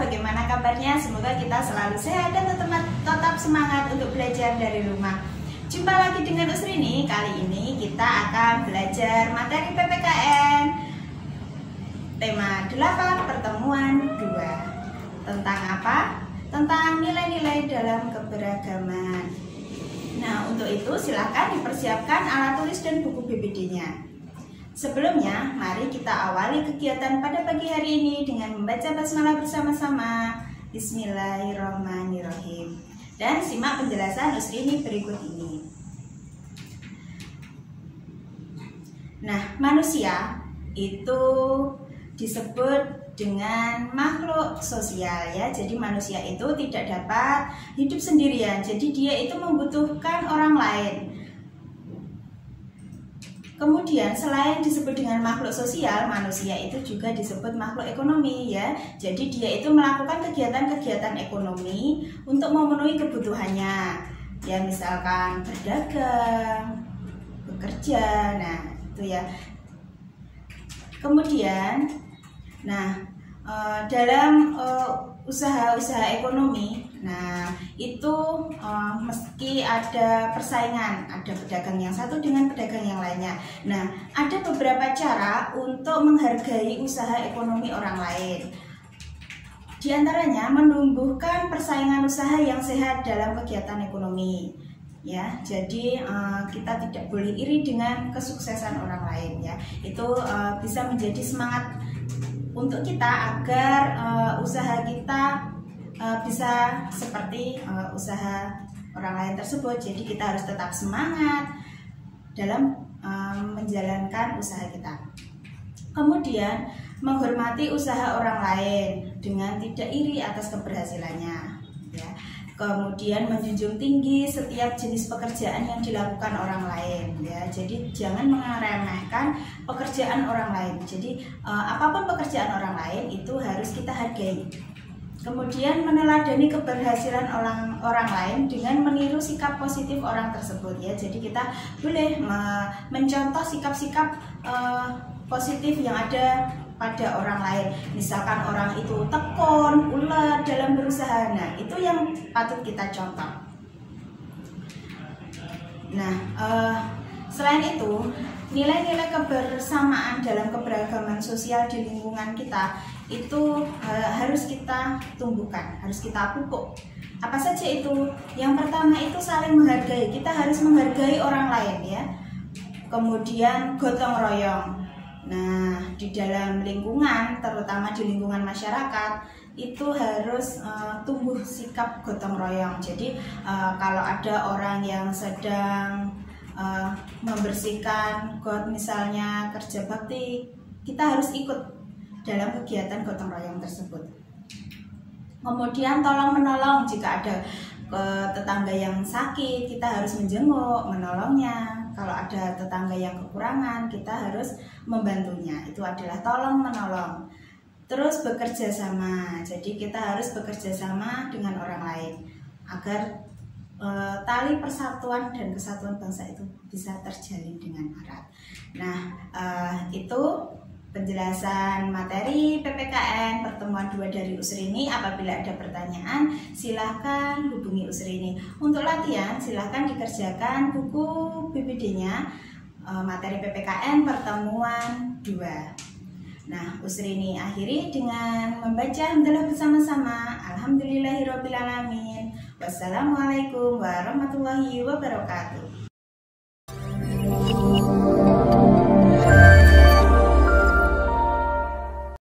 bagaimana kabarnya? Semoga kita selalu sehat dan tetap semangat untuk belajar dari rumah. Jumpa lagi dengan Usrini. Kali ini kita akan belajar materi PPKN tema 8 pertemuan 2. Tentang apa? Tentang nilai-nilai dalam keberagaman. Nah, untuk itu silakan dipersiapkan alat tulis dan buku BPD-nya. Sebelumnya, mari kita awali kegiatan pada pagi hari ini dengan membaca basmalah bersama-sama. Bismillahirrahmanirrahim. Dan simak penjelasan Usrini berikut ini. Nah, manusia itu disebut dengan makhluk sosial ya. Jadi manusia itu tidak dapat hidup sendirian. Jadi dia itu membutuhkan orang lain. Kemudian selain disebut dengan makhluk sosial, manusia itu juga disebut makhluk ekonomi ya. Jadi dia itu melakukan kegiatan-kegiatan ekonomi untuk memenuhi kebutuhannya. Ya misalkan berdagang, bekerja, nah itu ya. Kemudian, dalam usaha-usaha ekonomi, itu meski ada persaingan, ada pedagang yang satu dengan pedagang yang lainnya. Nah, ada beberapa cara untuk menghargai usaha ekonomi orang lain. Di antaranya menumbuhkan persaingan usaha yang sehat dalam kegiatan ekonomi. Ya, jadi kita tidak boleh iri dengan kesuksesan orang lain ya. Itu bisa menjadi semangat untuk kita agar usaha kita bisa seperti usaha orang lain tersebut. Jadi kita harus tetap semangat dalam menjalankan usaha kita. Kemudian menghormati usaha orang lain dengan tidak iri atas keberhasilannya ya. Kemudian menjunjung tinggi setiap jenis pekerjaan yang dilakukan orang lain ya. Jadi jangan meremehkan pekerjaan orang lain. Jadi apapun pekerjaan orang lain itu harus kita hargai. Kemudian meneladani keberhasilan orang lain dengan meniru sikap positif orang tersebut ya. Jadi kita boleh mencontoh sikap-sikap positif yang ada pada orang lain. Misalkan orang itu tekun, ulet dalam berusaha. Nah, itu yang patut kita contoh. Nah, selain itu, nilai-nilai kebersamaan dalam keberagaman sosial di lingkungan kita itu harus kita tumbuhkan, harus kita pupuk. Apa saja itu? Yang pertama itu saling menghargai. Kita harus menghargai orang lain ya. Kemudian gotong royong. Nah, di dalam lingkungan, terutama di lingkungan masyarakat, itu harus tumbuh sikap gotong royong. Jadi kalau ada orang yang sedang membersihkan got misalnya kerja bakti, kita harus ikut dalam kegiatan gotong royong tersebut. Kemudian tolong menolong, jika ada tetangga yang sakit, kita harus menjenguk, menolongnya. Kalau ada tetangga yang kekurangan, kita harus membantunya. Itu adalah tolong menolong. Terus bekerja sama. Jadi kita harus bekerja sama dengan orang lain agar tali persatuan dan kesatuan bangsa itu bisa terjalin dengan erat. Nah, itu penjelasan materi PPKN pertemuan 2 dari Usrini. Apabila ada pertanyaan, silahkan hubungi Usrini. Untuk latihan, silahkan dikerjakan buku BPD-nya materi PPKN pertemuan 2. Nah, Usrini akhiri dengan membaca hamdalah bersama-sama. Alhamdulillahirrabbilalamin. Wassalamualaikum warahmatullahi wabarakatuh.